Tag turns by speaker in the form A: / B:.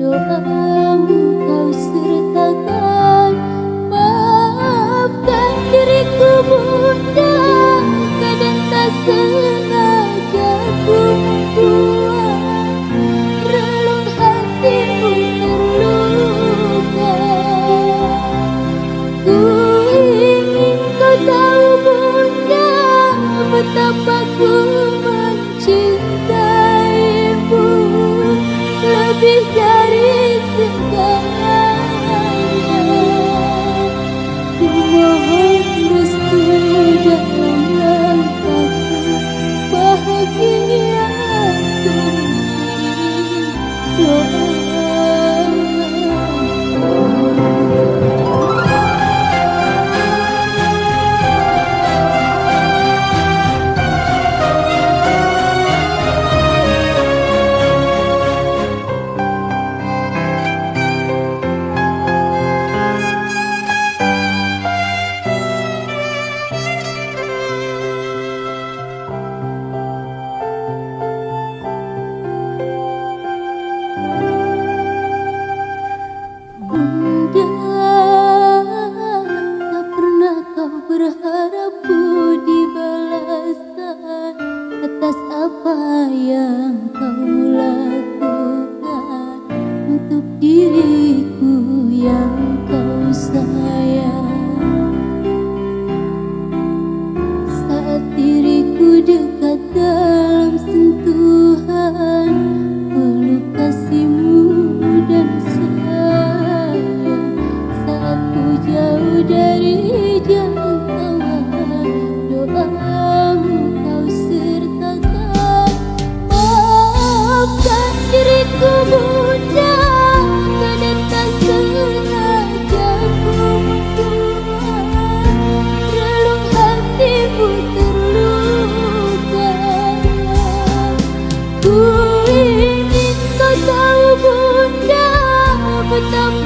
A: doamu kau sertakan. Maafkan diriku Bunda, kadang tak sengaja ku membuat relung hatimu terluka. Ku ingin kau tahu Bunda, betapa ku mencintaimu lebih dari segalanya. Ku mohon restu dalam langkahku, bahagia terus doa. Tak pernah kau berharap budi balasan atas apa yang kau lakukan untuk diriku yang kau sayang. Saat diriku dekat dalam sentuhan peluk kasihmu dan jauh dari jangkauan, doamu kau sertakan. Maafkan diriku Bunda, kadang tak sengaja ku membuat relung hatimu terluka. Ku ingin kau tahu Bunda, betapa